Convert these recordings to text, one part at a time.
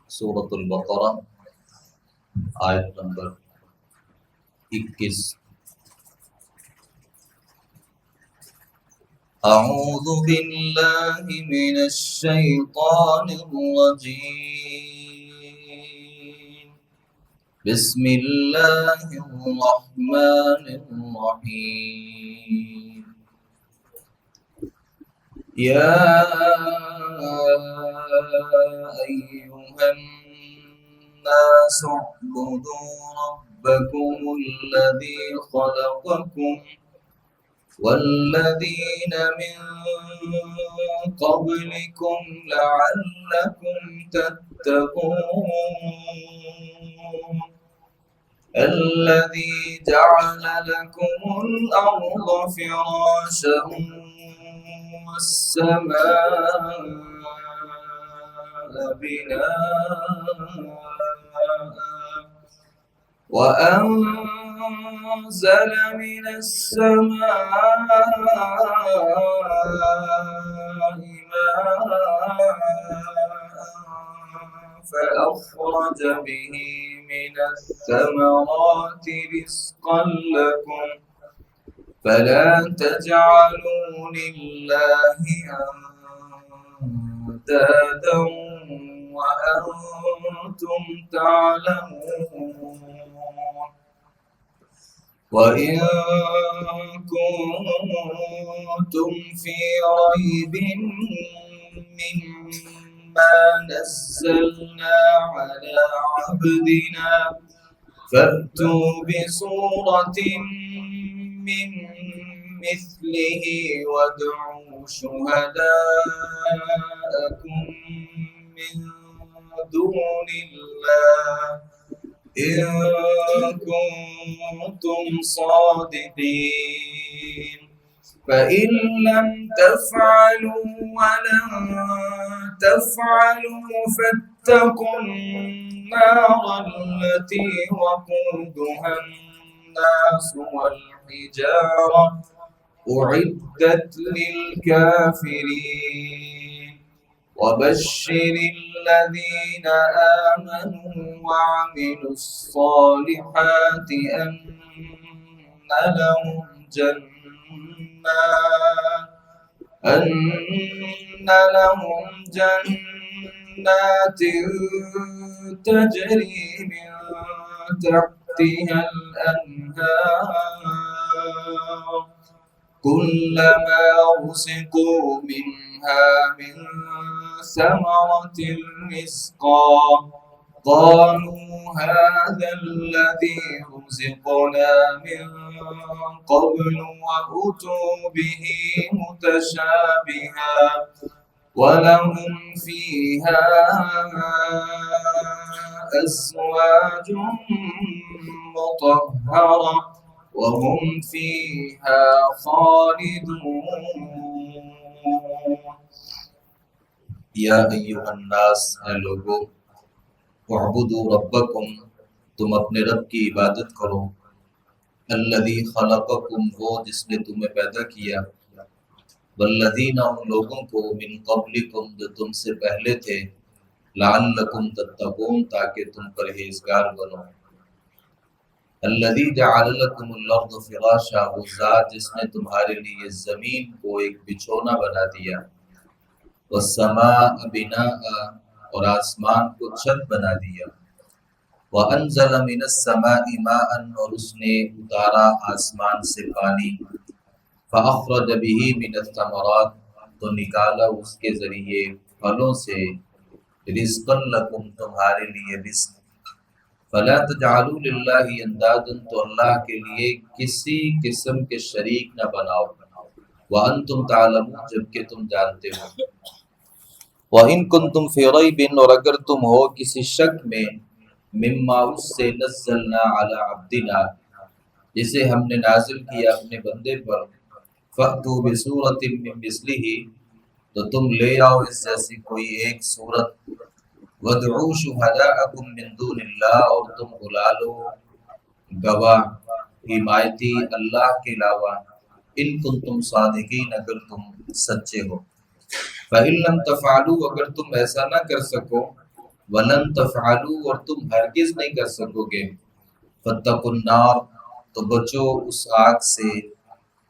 सूरतुल बकरा आयत नंबर 21। अऊज़ु बिल्लाहि मिनश शैतानिर रजीम। बिस्मिल्लाहिर रहमानिर रहीम। या अय्युहन नास उअ्बुदू रब्बकुमुल्लज़ी खलक़कुम वल्लज़ीन मिन क़ब्लिकुम लअल्लकुम तत्तक़ून। الذي جعل لكم الأرض فراشا والسماء بناء وأنزل من السماء ماء فأخرج به من الثمرات رزقا لكم فلا تجعلوا لله أندادا وأنتم تعلمون. وإن كنتم في ريب مما نزلنا على عبدنا فأتوا بسورة من مثله وادعوا شهداءكم من دون الله إن كنتم صادقين. فإن لم تفعلوا ولن تفعلوا فاتقوا النار التي وقودها الناس والحجارة أعدت للكافرين. وبشر الذين آمنوا وعملوا الصالحات أن لهم جنات تجري من تحتها الأنهار كلما رزقوا منها من ثمرة رزقا قالوا هذا الذي رزقنا من قبل وأتوا به متشابها ولهم فيها أزواج مطهرة وهم فيها خالدون. या अय्युहन्नास है लोगों, उअ्बुदू रब्बकुम तुम अपने रब की इबादत करो, अल्लज़ी खलक़कुम वो जिसने तुम्हें पैदा किया, वल्लज़ीना उन लोगों को मिन क़ब्लिकुम जो तुमसे पहले थे, लअल्लकुम तत्तक़ून ताकि तुम परहेज़गार बनो। अल्लज़ी जअल लकुमुल अर्द फ़िराशा वो ज़ात जिसने तुम्हारे लिए ज़मीन को एक बिछोना बना दिया, वस्समाअ बिनाअ और आसमान को छत बना दिया, व अंज़ल मिनस समाइ माअन और उसने उतारा आसमान से पानी, फ़अख़रज बिही मिनस समरात तो निकाला उसके ज़रिए फलों से, रिज़्क़न लकुम तुम्हारे लिए रिज़्क़, फ़ला तजअलू लिल्लाहि अंदादन तो अल्लाह के लिए किसी किस्म के शरीक न बनाओ, व अंतुम तालमून जबकि तुम जानते हो। व इन कुंतुम फी रैबिन और अगर तुम हो किसी शक में, मिम्मा उससे नज़्ज़लना अला अब्दिना जिसे हमने नाजिल किया अपने बंदे पर, फ़अतू बिसूरतिन मिन मिस्लिही तो तुम ले आओ इस जैसी कोई एक सूरत, वदऊ शुहदाअकुम मिन दूनिल्लाह और तुम बुला लो गवाह हिमायती अल्लाह के अलावा, इन कुंतुम सादिकीन अगर तुम सच्चे हो। फ़इन लम तफ़अलू अगर तुम ऐसा ना कर सको, वलन तफअलू, और तुम हरगिज नहीं कर सकोगे। फत्तकुन नार, तो बचो उस आग से,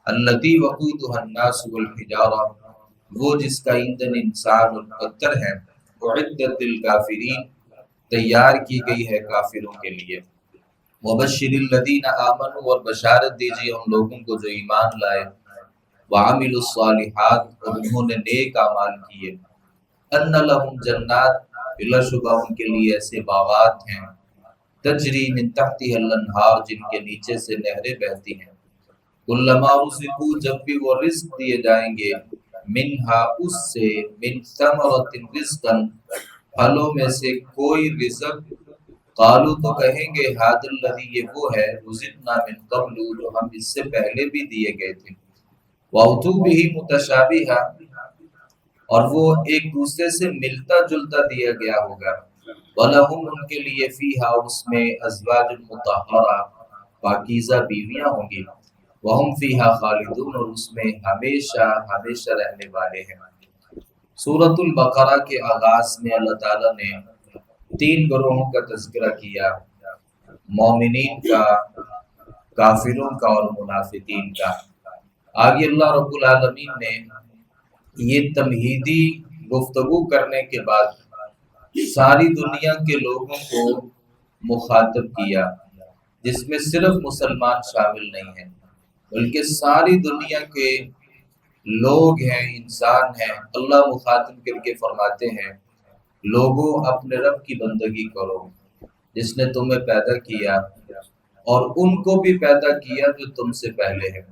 अल्लती वक़ूदुहा अन्नास वल हिजारा, वो जिसका ईंधन इंसान और पत्थर है। उइद्दत लिल काफिरीन, तैयार की गई है काफिरों के लिए। वबश्शिरिल लदीना आमनू, और बशारत दीजिए उन लोगों को जो ईमान लाए। वअमिलुस सालिहात, और उन्होंने नेक अमाल किए। अन्न लहुम जन्नात, बिलाशुबा उनके लिए ऐसे बागात हैं। तजरी मिन तहतिहल अन्हार, जिनके नीचे से नहरें बहती हैं। कुल्लमा रुज़िक़ू, जब भी वो रिज़्क दिए जाएंगे, मिनहा उससे, मिन समरतिन रिज़्क़न, फलों में से कोई रिज़्क, कालू तो कहेंगे हादल लज़ी, ये वो है, रुज़िक़ना मिन क़ब्लु, जो हम इससे पहले भी दिए गए थे। वअतू बिही मुतशाबिहा, और वो एक दूसरे से मिलता जुलता दिया गया होगा। वलहुम, उनके लिए फीहा, उसमें अज़वाजुन मुतहहरा, पाकीज़ा बीवियां होंगी। वहुम फीहा खालिदून, और उसमें हमेशा हमेशा रहने वाले हैं। सूरतुल बकरा के आगाज में अल्लाह ताला ने 3 ग्रोहों का तज़किरा किया, मोमिनीन का, काफिरों का और मुनाफिकीन का। आगे अल्लाह रब्बुल आलमीन ने ये तमहीदी गुफ्तगू करने के बाद सारी दुनिया के लोगों को मुखातब किया, जिसमें सिर्फ मुसलमान शामिल नहीं है, बल्कि सारी दुनिया के लोग हैं, इंसान हैं। अल्लाह मुखातब करके फरमाते हैं, लोगों अपने रब की बंदगी करो जिसने तुम्हें पैदा किया और उनको भी पैदा किया जो तुमसे पहले है।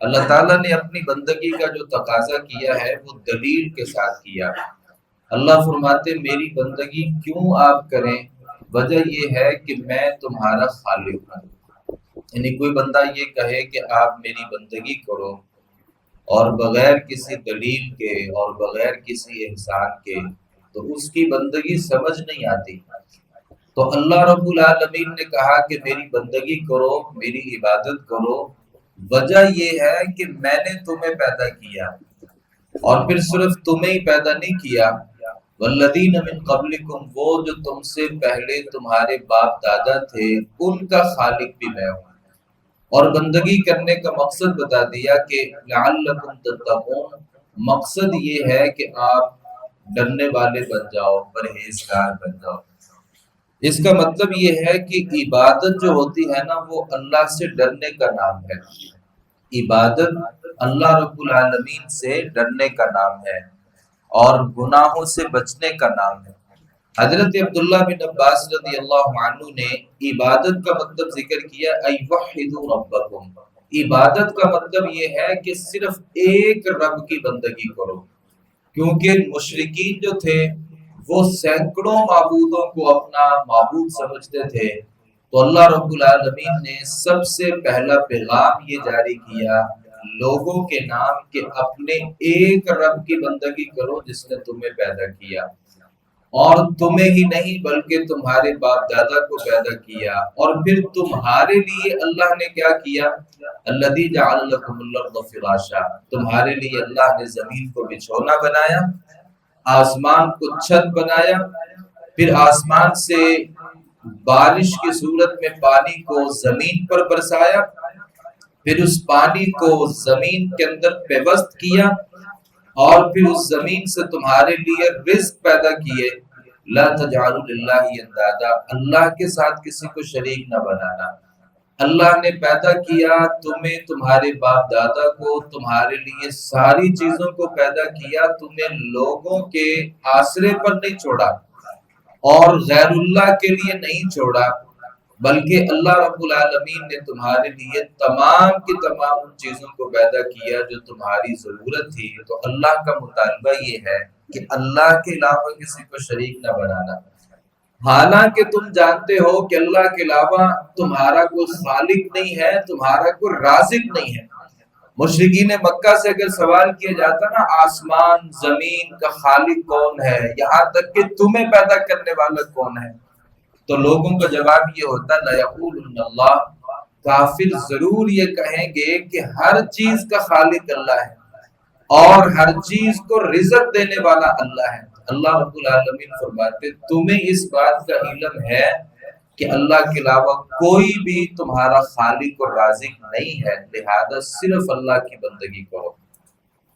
अल्लाह ताला ने अपनी बंदगी का जो तकाजा किया है वो दलील के साथ किया। अल्लाह फरमाते, मेरी बंदगी क्यों आप करें, वजह ये है कि मैं तुम्हारा खालिक हूँ। यानी कोई बंदा ये कहे कि आप मेरी बंदगी करो और बगैर किसी दलील के और बगैर किसी एहसान के, तो उसकी बंदगी समझ नहीं आती। तो अल्लाह रब्बुल आलमीन ने कहा कि मेरी बंदगी करो, मेरी इबादत करो, वजह ये है कि मैंने तुम्हें पैदा किया, और फिर सिर्फ तुम्हें ही पैदा नहीं किया, वल्लदीन मिन क़ब्लिकुम, वो जो तुमसे पहले तुम्हारे बाप दादा थे उनका खालिक भी मैं हूँ। और बंदगी करने का मकसद बता दिया कि लअल्लकुम तत्तकून, मकसद ये है कि आप डरने वाले बन जाओ, परहेजगार बन जाओ। इसका मतलब ये है कि इबादत जो होती है ना, वो अल्लाह से डरने का नाम है। इबादत अल्लाह रब्बुल आलमीन से डरने का नाम है और गुनाहों से बचने का नाम है। हजरत अब्दुल्लाह बिन अब्बास रज़ियल्लाहु अन्हु ने इबादत का मतलब जिक्र किया, अय्वहिदु रब्बकुम। इबादत का मतलब ये है कि सिर्फ एक रब की बंदगी करो, क्योंकि मुशरिकीन जो थे वो सैकड़ों माबूदों को अपना माबूद समझते थे। तो अल्लाह रब्बुल आलमीन ने सबसे पहला पैगाम ये जारी किया लोगों के नाम कि अपने एक रब की बंदगी करो जिसने तुम्हें पैदा किया, और तुम्हें ही नहीं बल्कि तुम्हारे बाप दादा को पैदा किया। और फिर तुम्हारे लिए अल्लाह ने क्या किया, अल्लज़ी जअल लकुमुल अर्द फिराशा, तुम्हारे लिए अल्लाह ने जमीन को बिछौना बनाया, आसमान को छत बनाया, फिर आसमान से बारिश की सूरत में पानी को जमीन पर बरसाया, फिर उस पानी को जमीन के अंदर पेवस्त किया, और फिर उस जमीन से तुम्हारे लिए रिज्क पैदा किए। ला तजअलू लिल्लाहि अंदादा, अल्लाह के साथ किसी को शरीक न बनाना। अल्लाह ने पैदा किया तुम्हें, तुम्हारे बाप दादा को, तुम्हारे लिए सारी चीजों को पैदा किया, तुम्हें लोगों के आसरे पर नहीं छोड़ा और गैरुल्लाह के लिए नहीं छोड़ा, बल्कि अल्लाह रब्बुल आलमीन ने तुम्हारे लिए तमाम की तमाम उन चीजों को पैदा किया जो तुम्हारी जरूरत थी। तो अल्लाह का मुतालबा ये है कि अल्लाह के अलावा किसी को शरीक न बनाना। हालांकि तुम जानते हो कि अल्लाह के अलावा तुम्हारा कोई खालिक नहीं है, तुम्हारा कोई राज़िक नहीं है। मुशरिकीन मक्का से अगर सवाल किया जाता ना, आसमान जमीन का खालिक कौन है, यहाँ तक कि तुम्हें पैदा करने वाला कौन है, तो लोगों का जवाब ये होता लयक़ूलुन्नल्लाह, काफिर जरूर ये कहेंगे कि हर चीज का खालिक अल्लाह है और हर चीज को रिज़्क देने वाला अल्लाह है। اللہ رب العالمین فرماتے تمہیں اس بات کا علم ہے کہ اللہ کے علاوہ کوئی بھی تمہارا خالق اور رازق نہیں ہے، لہذا صرف اللہ کی بندگی کرو۔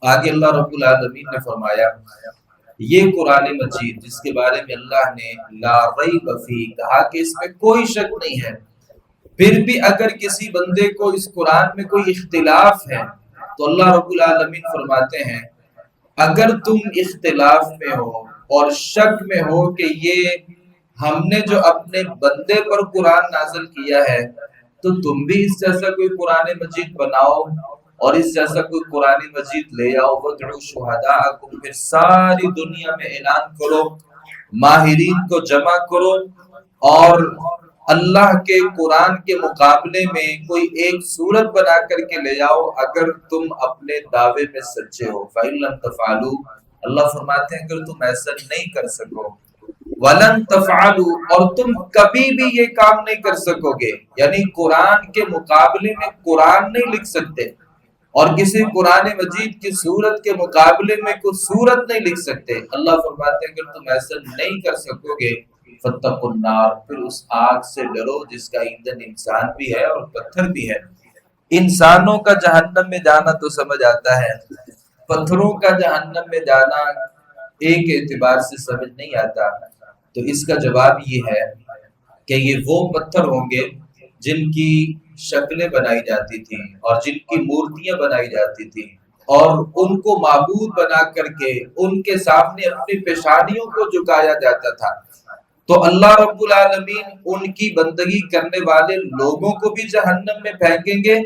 آگے اللہ رب العالمین نے فرمایا یہ قرآن مجید جس کے بارے میں اللہ نے لا ریب فیہ کہا کہ اس میں کوئی شک نہیں ہے، پھر بھی اگر کسی بندے کو اس قرآن میں کوئی اختلاف ہے تو اللہ رب العالمین فرماتے ہیں اگر تم اختلاف میں ہو اور شک میں ہو کہ یہ ہم نے جو اپنے بندے پر قرآن نازل کیا ہے تو تم بھی اس جیسا کوئی قرآن مجید بناؤ اور اس جیسا کوئی قرآن مجید لے آؤ، وَادْعُوا شُهَدَاءَكُمْ، پھر ساری دنیا میں اعلان کرو، ماہرین کو جمع کرو اور اللہ کے قرآن کے مقابلے میں کوئی ایک صورت بنا کر کے لے آؤ اگر تم اپنے دعوے میں سچے ہو۔ فَإِن لَمْ تَفْعَلُوا، اللہ فرماتے ہیں اگر تم ایسا نہیں کر سکو، وَلَن تَفْعَلُوا، اور تم کبھی بھی یہ کام نہیں کر سکو گے، یعنی قرآن کے مقابلے میں قرآن نہیں لکھ سکتے اور کسی قرآن مجید کی صورت کے مقابلے میں کوئی صورت نہیں لکھ سکتے۔ اللہ فرماتے ہیں اگر تم ایسا نہیں کر سکو گے فَاتَّقُوا النَّارَ، پھر اس آگ سے ڈرو جس کا ایندھن انسان بھی ہے اور پتھر بھی ہے۔ انسانوں کا جہنم میں جانا تو سمجھ آتا ہے، پتھروں کا جہنم میں جانا ایک اعتبار سے سمجھ نہیں آتا، تو اس کا جواب یہ ہے کہ یہ وہ پتھر ہوں گے جن کی شکلیں بنائی جاتی تھیں اور جن کی مورتیاں بنائی جاتی تھیں اور ان کو معبود بنا کر کے ان کے سامنے اپنی پیشانیوں کو جھکایا جاتا تھا، تو اللہ رب العالمین ان کی بندگی کرنے والے لوگوں کو بھی جہنم میں پھینکیں گے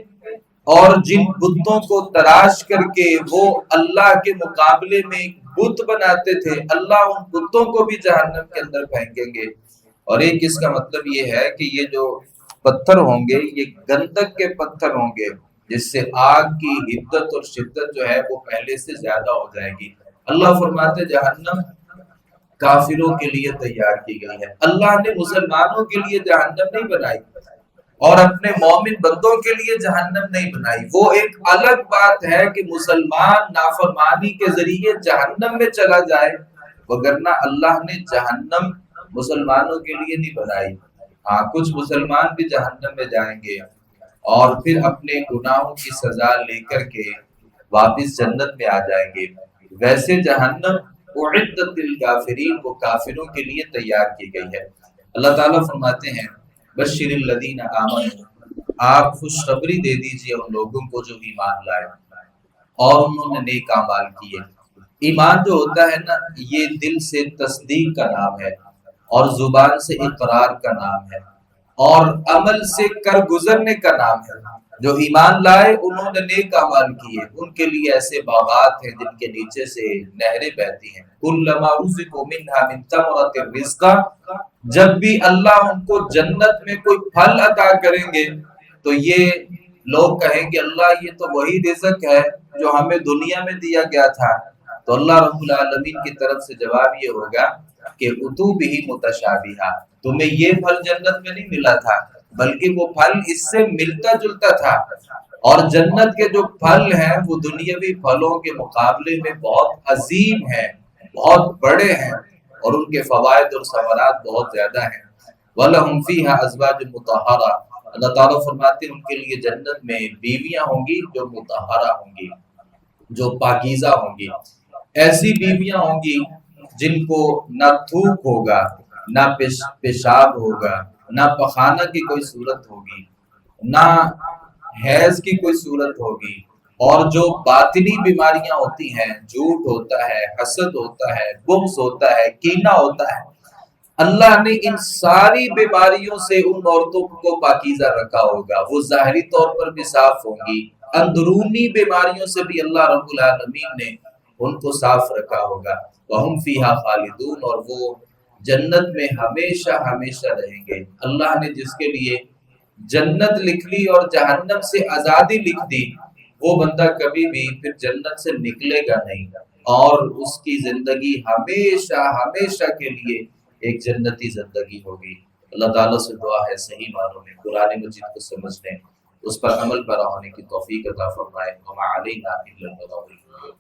اور جن بتوں کو تراش کر کے وہ اللہ کے مقابلے میں بت بناتے تھے اللہ ان بتوں کو بھی جہنم کے اندر پھینکیں گے۔ اور ایک اس کا مطلب یہ ہے کہ یہ جو پتھر ہوں گے یہ گندک کے پتھر ہوں گے جس سے آگ کی حدت اور شدت جو ہے وہ پہلے سے زیادہ ہو جائے گی۔ اللہ فرماتے جہنم کافروں کے لیے تیار کی گئی ہے، اللہ نے مسلمانوں کے لیے جہنم نہیں بنائی اور اپنے مومن بندوں کے لیے جہنم نہیں بنائی۔ وہ ایک الگ بات ہے کہ مسلمان نافرمانی کے ذریعے جہنم میں چلا جائے، وگرنہ اللہ نے جہنم مسلمانوں کے لیے نہیں بنائی۔ ہاں کچھ مسلمان بھی جہنم میں جائیں گے اور پھر اپنے گناہوں کی سزا لے کر کے واپس جنت میں آ جائیں گے۔ ویسے جہنم اعدت للکافرین، وہ کافروں کے لیے تیار کی گئی ہے۔ اللہ تعالیٰ فرماتے ہیں بشر الذین آمنوا، آپ خوشخبری دے دیجئے ان لوگوں کو جو ایمان لائے اور انہوں نے نیک اعمال کیے۔ ایمان جو ہوتا ہے نا یہ دل سے تصدیق کا نام ہے اور زبان سے اقرار کا نام ہے اور عمل سے کر گزرنے کا نام ہے۔ جو ایمان لائے انہوں نے نیک اعمال کیے، ان کے لیے ایسے باغات ہیں جن کے نیچے سے نہریں بہتی ہیں۔ کلما رزقوا منها من ثمرۃ الرزق، جب بھی اللہ ان کو جنت میں کوئی پھل عطا کریں گے تو یہ لوگ کہیں گے اللہ یہ تو وہی رزق ہے جو ہمیں دنیا میں دیا گیا تھا، تو اللہ رب العالمین کی طرف سے جواب یہ ہوگا کہ اتو بھی متشابہہ، تمہیں یہ پھل جنت میں نہیں ملا تھا بلکہ وہ پھل اس سے ملتا جلتا تھا، اور جنت کے جو پھل ہیں وہ دنیاوی پھلوں کے مقابلے میں بہت عظیم ہیں، بہت بڑے ہیں اور ان کے فوائد اور ثمرات بہت زیادہ ہیں۔ وَلَهُمْ فِيهَا أَزْوَاجٌ مُطَهَّرَةٌ، اللہ تعالیٰ فرماتے ہیں ان کے لیے جنت میں بیویاں ہوں گی جو مطہرہ ہوں گی، جو پاکیزہ ہوں گی، ایسی بیویاں ہوں گی جن کو نہ تھوک ہوگا، نہ پیشاب ہوگا، نہ پخانہ کی کوئی صورت ہوگی، نہ حیض کی کوئی صورت ہوگی، اور جو باطنی بیماریاں ہوتی ہیں، جھوٹ ہوتا ہے، حسد ہوتا ہے، بغض ہوتا ہے، کینہ ہوتا ہے، اللہ نے ان ساری بیماریوں سے ان عورتوں کو پاکیزہ رکھا ہوگا، وہ ظاہری طور پر بھی صاف ہوں گی، اندرونی بیماریوں سے بھی اللہ رب العالمین نے ان کو صاف رکھا ہوگا۔ وَهُمْ فِيهَا خَالِدُونَ، اور وہ جنت میں ہمیشہ ہمیشہ رہیں گے۔ اللہ نے جس کے لیے جنت لکھ لی اور جہنم سے آزادی لکھ دی وہ بندہ کبھی بھی پھر جنت سے نکلے گا نہیں اور اس کی زندگی ہمیشہ ہمیشہ کے لیے ایک جنتی زندگی ہوگی۔ اللہ تعالیٰ سے دعا ہے صحیح معنوں میں قرآن مجید کو سمجھنے، اس پر عمل پیرا ہونے کی توفیق عطا فرمائے۔ وما علینا الا البلاغ۔